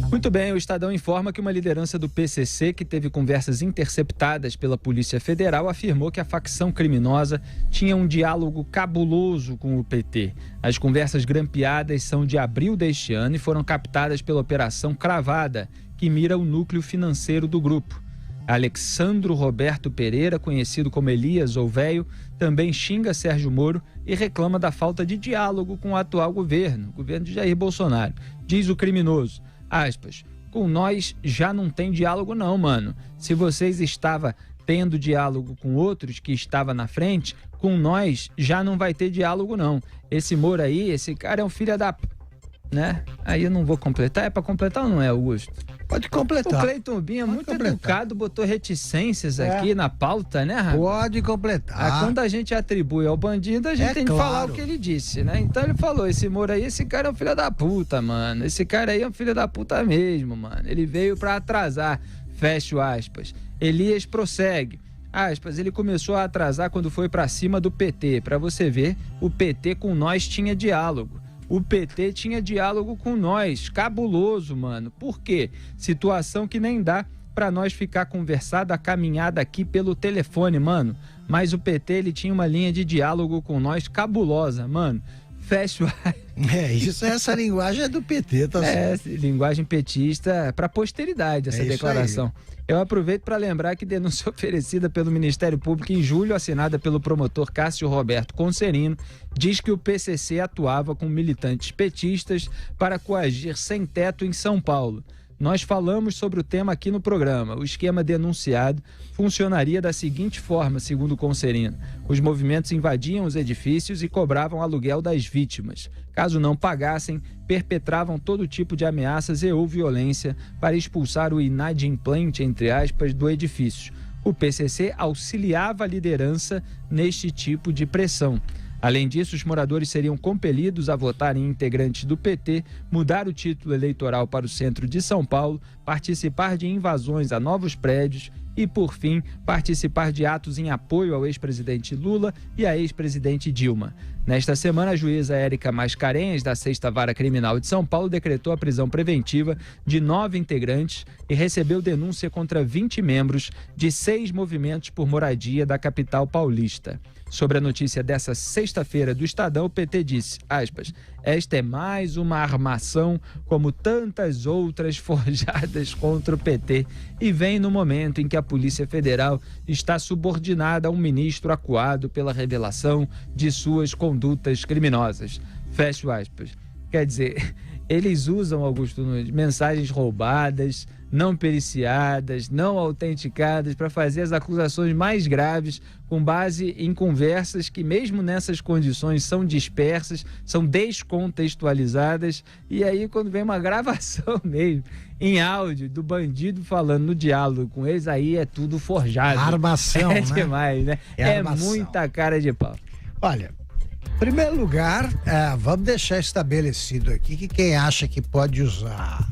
Muito bem, o Estadão informa que uma liderança do PCC, que teve conversas interceptadas pela Polícia Federal, afirmou que a facção criminosa tinha um diálogo cabuloso com o PT. As conversas grampeadas são de abril deste ano e foram captadas pela Operação Cravada, que mira o núcleo financeiro do grupo. Alexandro Roberto Pereira, conhecido como Elias ou Véio, também xinga Sérgio Moro e reclama da falta de diálogo com o atual governo de Jair Bolsonaro. Diz o criminoso, aspas, com nós já não tem diálogo não, mano. Se vocês estavam tendo diálogo com outros que estava na frente, com nós já não vai ter diálogo não. Esse Moro aí, esse cara é um filho da... né? Aí eu não vou completar. É pra completar ou não é, Augusto? Pode completar. O Cleiton Binha, muito educado, botou reticências aqui na pauta, né, Rafa? Pode completar. Quando a gente atribui ao bandido, a gente tem que falar o que ele disse, né? Então ele falou, esse Moro aí, esse cara é um filho da puta, mano. Esse cara aí é um filho da puta mesmo, mano. Ele veio pra atrasar, fecho aspas. Elias prossegue. Aspas, ele começou a atrasar quando foi pra cima do PT. Pra você ver, o PT com nós tinha diálogo. O PT tinha diálogo com nós, cabuloso, mano. Por quê? Situação que nem dá pra nós ficar conversado a caminhada aqui pelo telefone, mano. Mas o PT, ele tinha uma linha de diálogo com nós cabulosa, mano. Fecho. Essa linguagem é do PT, tá certo? Linguagem petista pra posteridade, essa declaração. Eu aproveito para lembrar que denúncia oferecida pelo Ministério Público em julho, assinada pelo promotor Cássio Roberto Concerino, diz que o PCC atuava com militantes petistas para coagir sem teto em São Paulo. Nós falamos sobre o tema aqui no programa. O esquema denunciado funcionaria da seguinte forma, segundo o Concerino. Os movimentos invadiam os edifícios e cobravam aluguel das vítimas. Caso não pagassem, perpetravam todo tipo de ameaças e ou violência para expulsar o inadimplente, entre aspas, do edifício. O PCC auxiliava a liderança neste tipo de pressão. Além disso, os moradores seriam compelidos a votar em integrantes do PT, mudar o título eleitoral para o centro de São Paulo, participar de invasões a novos prédios e, por fim, participar de atos em apoio ao ex-presidente Lula e à ex-presidente Dilma. Nesta semana, a juíza Érica Mascarenhas, da 6ª Vara Criminal de São Paulo, decretou a prisão preventiva de 9 integrantes e recebeu denúncia contra 20 membros de 6 movimentos por moradia da capital paulista. Sobre a notícia dessa sexta-feira do Estadão, o PT disse, aspas, esta é mais uma armação como tantas outras forjadas contra o PT e vem no momento em que a Polícia Federal está subordinada a um ministro acuado pela revelação de suas condutas criminosas. Fecho aspas. Quer dizer, eles usam, Augusto Nunes, mensagens roubadas, não periciadas, não autenticadas para fazer as acusações mais graves com base em conversas que mesmo nessas condições são dispersas, são descontextualizadas e aí quando vem uma gravação mesmo em áudio do bandido falando no diálogo com eles, aí é tudo forjado. Armação, né? Demais, né? É muita cara de pau. Olha, em primeiro lugar, vamos deixar estabelecido aqui que quem acha que pode usar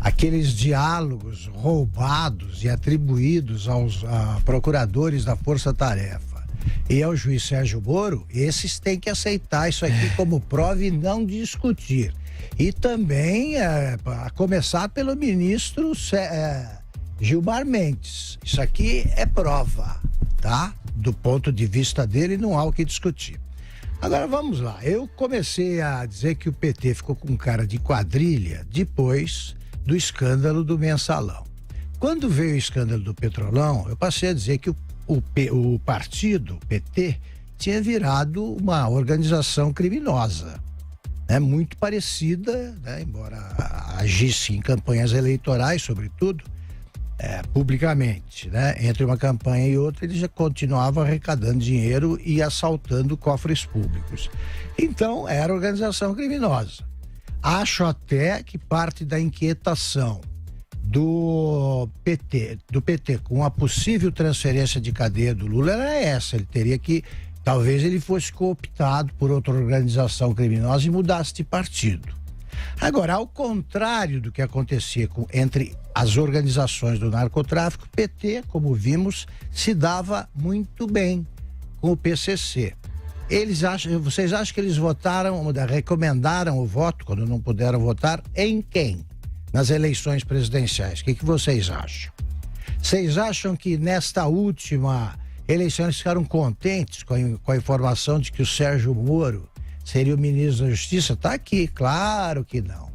aqueles diálogos roubados e atribuídos aos procuradores da Força Tarefa e ao juiz Sérgio Moro, esses têm que aceitar isso aqui como prova e não discutir. E também, a começar pelo ministro Gilmar Mendes, isso aqui é prova, tá? Do ponto de vista dele, não há o que discutir. Agora vamos lá, eu comecei a dizer que o PT ficou com cara de quadrilha depois do escândalo do Mensalão. Quando veio o escândalo do Petrolão, eu passei a dizer que o partido, o PT, tinha virado uma organização criminosa, né? Muito parecida, né? Embora agisse em campanhas eleitorais, sobretudo, publicamente, né? Entre uma campanha e outra, ele já continuava arrecadando dinheiro e assaltando cofres públicos. Então, era organização criminosa. Acho até que parte da inquietação do PT com a possível transferência de cadeia do Lula era essa. Ele teria que, talvez ele fosse cooptado por outra organização criminosa e mudasse de partido. Agora, ao contrário do que acontecia entre as organizações do narcotráfico, o PT, como vimos, se dava muito bem com o PCC. Vocês acham que eles recomendaram o voto, quando não puderam votar, em quem? nas eleições presidenciais. O que vocês acham? Vocês acham que nesta última eleição eles ficaram contentes com a informação de que o Sérgio Moro seria o ministro da Justiça? Está aqui, claro que não.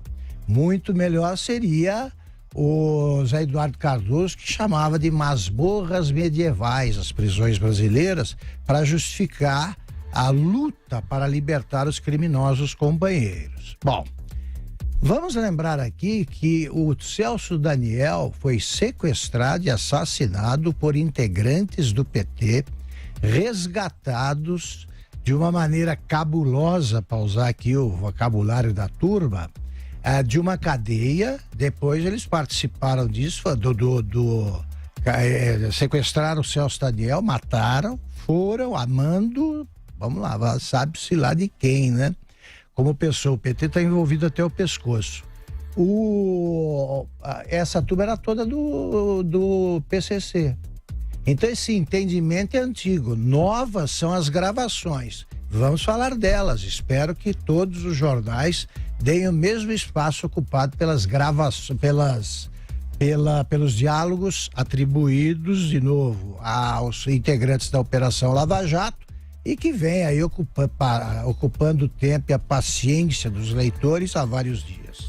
Muito melhor seria o Zé Eduardo Cardoso, que chamava de masmorras medievais as prisões brasileiras para justificar a luta para libertar os criminosos companheiros. Bom, vamos lembrar aqui que o Celso Daniel foi sequestrado e assassinado por integrantes do PT, resgatados de uma maneira cabulosa, para usar aqui o vocabulário da turma, de uma cadeia. Depois eles participaram disso, sequestraram o Celso Daniel, mataram, foram amando, vamos lá, sabe-se lá de quem, né? Como pessoa, o PT está envolvido até o pescoço. Essa turma era toda do PCC. Então esse entendimento é antigo. Novas são as gravações. Vamos falar delas. Espero que todos os jornais deem o mesmo espaço ocupado pelas gravações, pelos diálogos atribuídos, de novo, aos integrantes da Operação Lava Jato, e que vem aí ocupando o tempo e a paciência dos leitores há vários dias.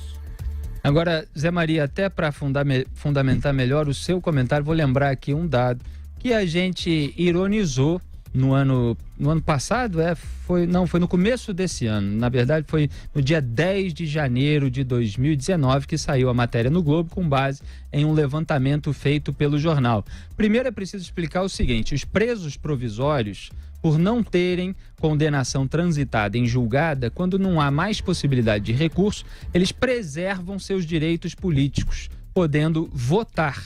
Agora, Zé Maria, até para fundamentar melhor o seu comentário, vou lembrar aqui um dado que a gente ironizou no ano passado, foi no começo desse ano. Na verdade, foi no dia 10 de janeiro de 2019 que saiu a matéria no Globo com base em um levantamento feito pelo jornal. Primeiro é preciso explicar o seguinte: os presos provisórios, por não terem condenação transitada em julgada, quando não há mais possibilidade de recurso, eles preservam seus direitos políticos, podendo votar.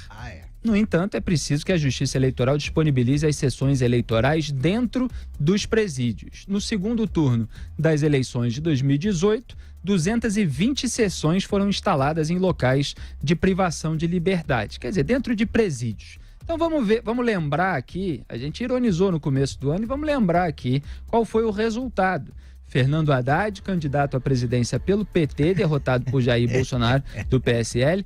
No entanto, é preciso que a Justiça Eleitoral disponibilize as sessões eleitorais dentro dos presídios. No segundo turno das eleições de 2018, 220 sessões foram instaladas em locais de privação de liberdade, quer dizer, dentro de presídios. Então vamos lembrar aqui, a gente ironizou no começo do ano, e vamos lembrar aqui qual foi o resultado. Fernando Haddad, candidato à presidência pelo PT, derrotado por Jair Bolsonaro do PSL.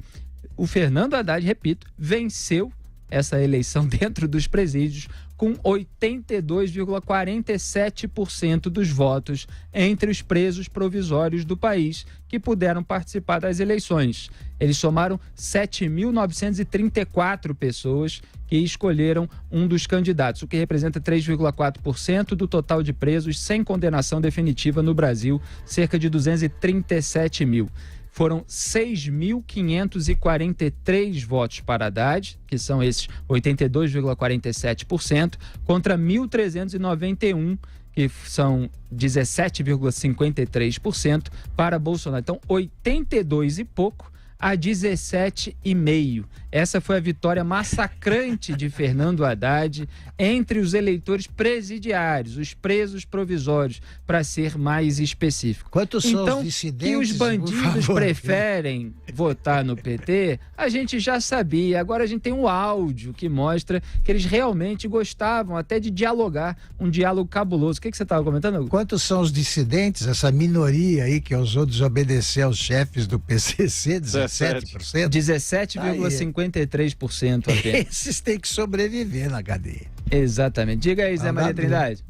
O Fernando Haddad, repito, venceu essa eleição dentro dos presídios com 82,47% dos votos entre os presos provisórios do país que puderam participar das eleições. Eles somaram 7.934 pessoas que escolheram um dos candidatos, o que representa 3,4% do total de presos sem condenação definitiva no Brasil, cerca de 237 mil. Foram 6.543 votos para Haddad, que são esses 82,47%, contra 1.391, que são 17,53% para Bolsonaro. Então, 82 e pouco a 17,5%. Essa foi a vitória massacrante de Fernando Haddad entre os eleitores presidiários, os presos provisórios, para ser mais específico. Quantos são os dissidentes? Que os bandidos preferem votar no PT, a gente já sabia. Agora a gente tem um áudio que mostra que eles realmente gostavam até de dialogar, um diálogo cabuloso. O que você estava comentando? Quantos são os dissidentes, essa minoria aí que ousou desobedecer aos chefes do PCC? 17%? 17,53% apenas. Esses têm que sobreviver na cadeia. Exatamente. Diga aí, Zé Maria Trindade.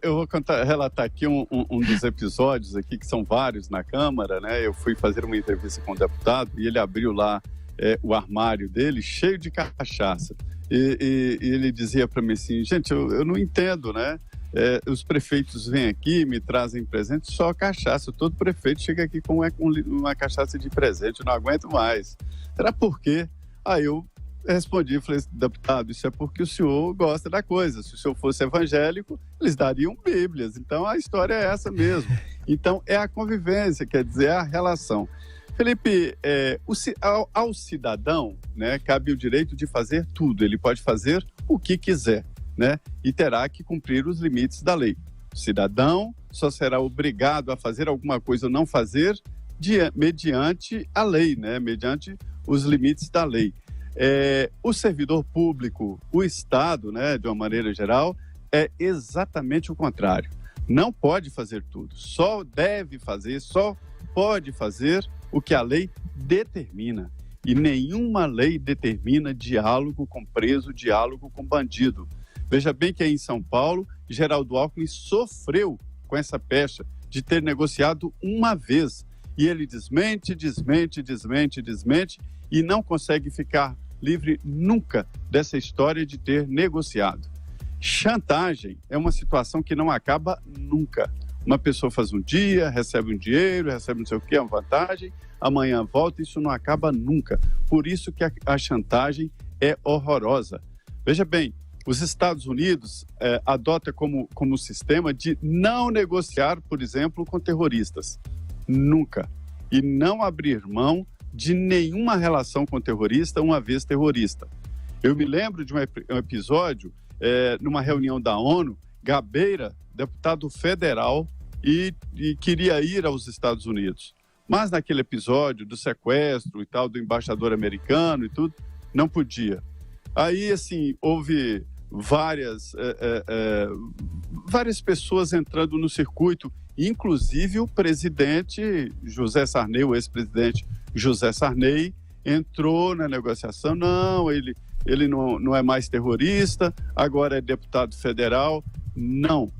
Eu vou relatar aqui um dos episódios aqui, que são vários na Câmara, né? Eu fui fazer uma entrevista com o deputado e ele abriu lá o armário dele cheio de cachaça. E ele dizia para mim assim: gente, eu não entendo, né? Os prefeitos vêm aqui, me trazem presente, só cachaça. Todo prefeito chega aqui com uma cachaça de presente, eu não aguento mais. Será por quê? Aí eu respondi, falei: deputado, isso é porque o senhor gosta da coisa. Se o senhor fosse evangélico, eles dariam bíblias. Então a história é essa mesmo. Então é a convivência, quer dizer, é a relação. Felipe, ao cidadão, né, cabe o direito de fazer tudo. Ele pode fazer o que quiser, né, e terá que cumprir os limites da lei. O cidadão só será obrigado a fazer alguma coisa ou não fazer mediante a lei, né, mediante os limites da lei. O servidor público, o Estado, né, de uma maneira geral, é exatamente o contrário. Não pode fazer tudo, só deve fazer, só pode fazer o que a lei determina. E nenhuma lei determina diálogo com preso, diálogo com bandido. Veja bem que aí em São Paulo, Geraldo Alckmin sofreu com essa pecha de ter negociado uma vez. E ele desmente e não consegue ficar livre nunca dessa história de ter negociado. Chantagem é uma situação que não acaba nunca. Uma pessoa faz um dia, recebe um dinheiro, recebe não sei o que, uma vantagem, amanhã volta, isso não acaba nunca. Por isso que a chantagem é horrorosa. Veja bem, os Estados Unidos adota como sistema de não negociar, por exemplo, com terroristas. Nunca. E não abrir mão de nenhuma relação com terrorista, uma vez terrorista. Eu me lembro de um episódio, numa reunião da ONU, Gabeira, deputado federal, e queria ir aos Estados Unidos. Mas naquele episódio do sequestro e tal, do embaixador americano e tudo, não podia. Aí, assim, houve várias pessoas entrando no circuito, inclusive o presidente José Sarney, o ex-presidente José Sarney, entrou na negociação. Não, ele não é mais terrorista, agora é deputado federal. Não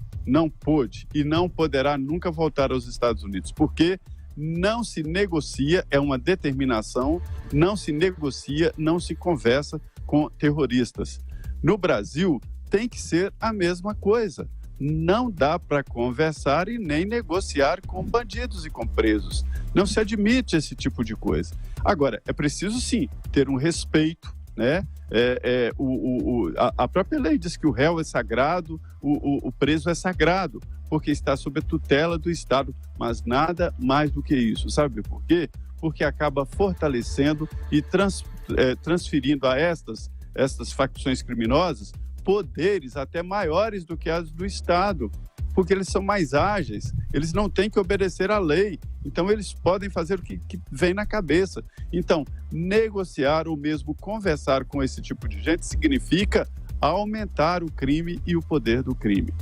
pôde e não poderá nunca voltar aos Estados Unidos, porque não se negocia, é uma determinação, não se negocia, não se conversa com terroristas. No Brasil, tem que ser a mesma coisa. Não dá para conversar e nem negociar com bandidos e com presos. Não se admite esse tipo de coisa. Agora, é preciso, sim, ter um respeito, né? A própria lei diz que o réu é sagrado, o preso é sagrado, porque está sob a tutela do Estado, mas nada mais do que isso. Sabe por quê? Porque acaba fortalecendo e transferindo a estas facções criminosas poderes até maiores do que as do Estado, porque eles são mais ágeis, eles não têm que obedecer à lei, então eles podem fazer o que vem na cabeça. Então, negociar ou mesmo conversar com esse tipo de gente significa aumentar o crime e o poder do crime.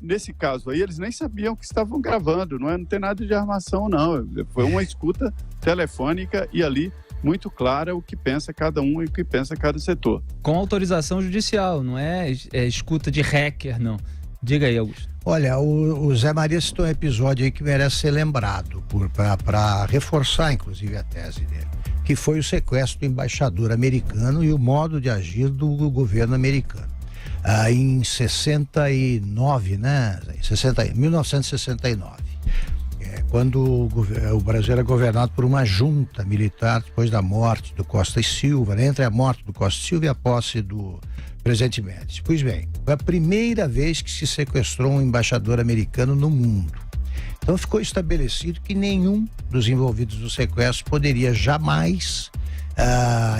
Nesse caso aí, eles nem sabiam que estavam gravando, não tem nada de armação, não. Foi uma escuta telefônica e ali muito clara o que pensa cada um e o que pensa cada setor. Com autorização judicial, não é escuta de hacker, não. Diga aí, Augusto. Olha, o Zé Maria citou um episódio aí que merece ser lembrado, para reforçar, inclusive, a tese dele, que foi o sequestro do embaixador americano e o modo de agir do governo americano. Em 69, né? 1969. Quando o Brasil era governado por uma junta militar depois da morte do Costa e Silva, né? Entre a morte do Costa e Silva e a posse do presidente Médici. Pois bem, foi a primeira vez que se sequestrou um embaixador americano no mundo. Então ficou estabelecido que nenhum dos envolvidos no sequestro poderia jamais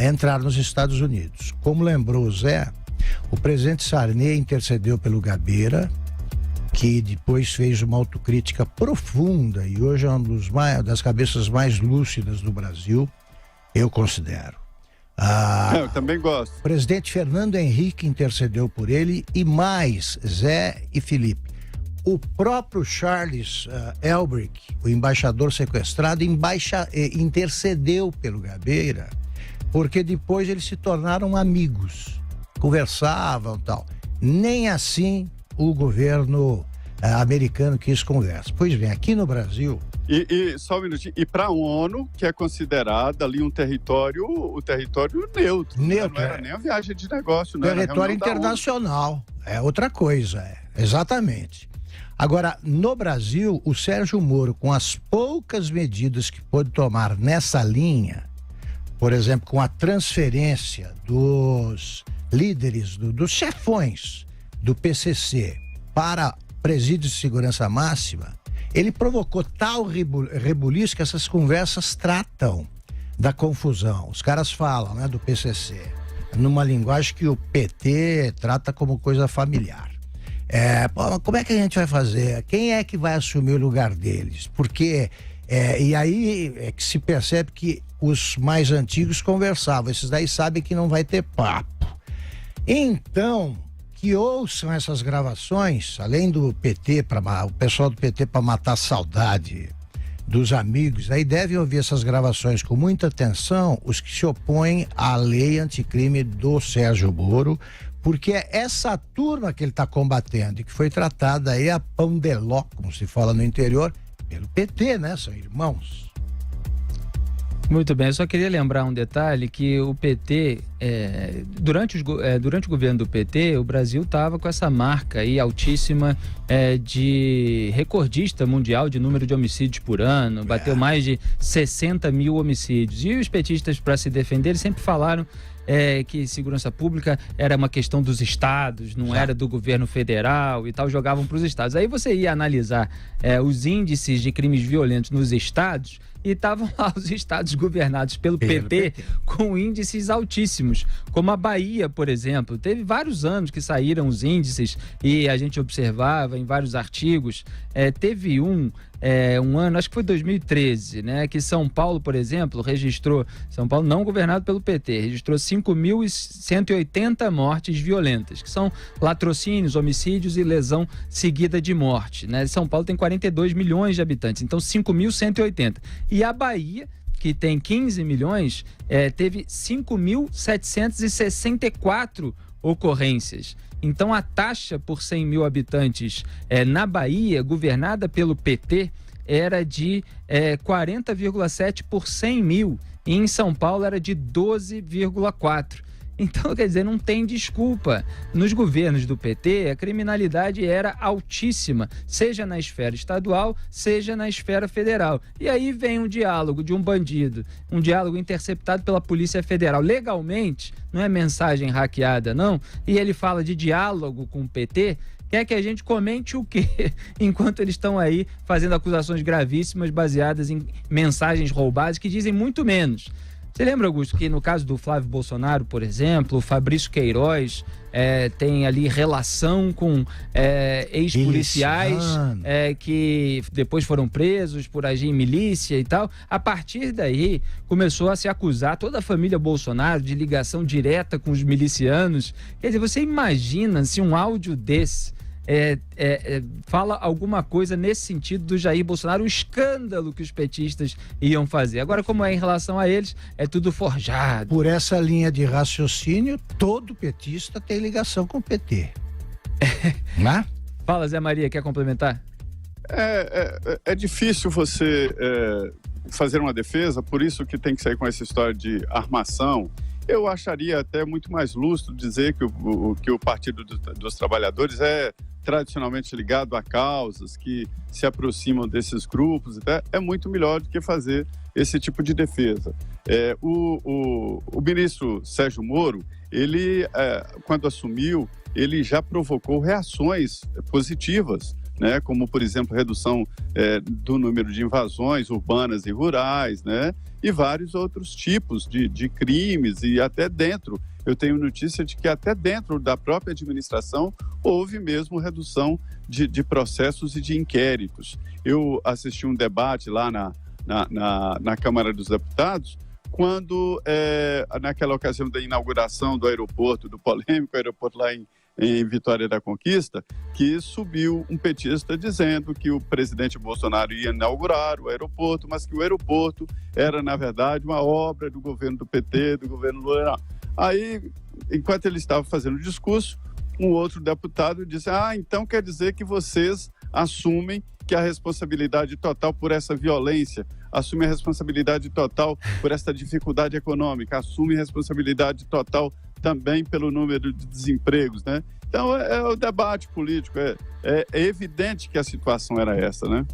entrar nos Estados Unidos. Como lembrou o Zé, o presidente Sarney intercedeu pelo Gabeira, que depois fez uma autocrítica profunda e hoje é uma das cabeças mais lúcidas do Brasil, eu considero. Eu também gosto. O presidente Fernando Henrique intercedeu por ele e mais Zé e Felipe. O próprio Charles Elbrick, o embaixador sequestrado, intercedeu pelo Gabeira, porque depois eles se tornaram amigos, conversavam e tal. Nem assim o governo americano quis conversa. Pois bem, aqui no Brasil... E só um minutinho, e para a ONU, que é considerada ali um território neutro. Não era nem uma viagem de negócio, não. Território internacional, é outra coisa, exatamente. Agora, no Brasil, o Sérgio Moro, com as poucas medidas que pôde tomar nessa linha, por exemplo, com a transferência dos líderes, dos chefões do PCC para presídios de segurança máxima, ele provocou tal rebuliço que essas conversas tratam da confusão. Os caras falam, né, do PCC, numa linguagem que o PT trata como coisa familiar. Como é que a gente vai fazer? Quem é que vai assumir o lugar deles? Porque, e aí é que se percebe que os mais antigos conversavam, esses daí sabem que não vai ter papo. Então, que ouçam essas gravações, além do PT, o pessoal do PT para matar a saudade dos amigos aí devem ouvir essas gravações com muita atenção, os que se opõem à lei anticrime do Sérgio Moro, porque é essa turma que ele está combatendo e que foi tratada aí a pão de ló, como se fala no interior, pelo PT, né? São irmãos. Muito bem, eu só queria lembrar um detalhe, que o PT, durante o governo do PT, o Brasil estava com essa marca aí altíssima de recordista mundial de número de homicídios por ano, bateu mais de 60 mil homicídios. E os petistas, para se defender, sempre falaram que segurança pública era uma questão dos estados, não era do governo federal e tal, jogavam para os estados. Aí você ia analisar os índices de crimes violentos nos estados, e estavam lá os estados governados pelo PT com índices altíssimos, como a Bahia, por exemplo. Teve vários anos que saíram os índices e a gente observava em vários artigos. Teve um ano, acho que foi 2013, né, que São Paulo, por exemplo, registrou, São Paulo não governado pelo PT, registrou 5.180 mortes violentas, que são latrocínios, homicídios e lesão seguida de morte, né? São Paulo tem 42 milhões de habitantes, então 5.180. E a Bahia, que tem 15 milhões, teve 5.764 ocorrências. Então, a taxa por 100 mil habitantes na Bahia, governada pelo PT, era de 40,7 por 100 mil. E em São Paulo era de 12,4. Então, quer dizer, não tem desculpa. Nos governos do PT, a criminalidade era altíssima, seja na esfera estadual, seja na esfera federal. E aí vem um diálogo de um bandido, um diálogo interceptado pela Polícia Federal. Legalmente, não é mensagem hackeada, não. E ele fala de diálogo com o PT. Quer que a gente comente o quê? Enquanto eles estão aí fazendo acusações gravíssimas baseadas em mensagens roubadas que dizem muito menos. Você lembra, Augusto, que no caso do Flávio Bolsonaro, por exemplo, o Fabrício Queiroz tem ali relação com ex-policiais que depois foram presos por agir em milícia e tal. A partir daí, começou a se acusar toda a família Bolsonaro de ligação direta com os milicianos. Quer dizer, você imagina se um áudio desse fala alguma coisa nesse sentido do Jair Bolsonaro, o escândalo que os petistas iam fazer. Agora, como é em relação a eles, é tudo forjado. Por essa linha de raciocínio, todo petista tem ligação com o PT. Né? Fala, Zé Maria, quer complementar? É difícil você fazer uma defesa, por isso que tem que sair com essa história de armação. Eu acharia até muito mais lustro dizer que o Partido dos Trabalhadores é tradicionalmente ligado a causas que se aproximam desses grupos. É muito melhor do que fazer esse tipo de defesa. O ministro Sérgio Moro, ele, quando assumiu, ele já provocou reações positivas, né? Como, por exemplo, redução do número de invasões urbanas e rurais, né? E vários outros tipos de crimes, e até dentro, eu tenho notícia de que até dentro da própria administração houve mesmo redução de processos e de inquéritos. Eu assisti um debate lá na Câmara dos Deputados, quando, naquela ocasião da inauguração do aeroporto, do polêmico aeroporto lá em Vitória da Conquista, que subiu um petista dizendo que o presidente Bolsonaro ia inaugurar o aeroporto, mas que o aeroporto era, na verdade, uma obra do governo do PT, do governo Lula. Aí, enquanto ele estava fazendo o discurso, um outro deputado disse: então quer dizer que vocês assumem que a responsabilidade total por essa violência, assume a responsabilidade total por essa dificuldade econômica, assume a responsabilidade total também pelo número de desempregos, né? Então, é o debate político, é evidente que a situação era essa, né?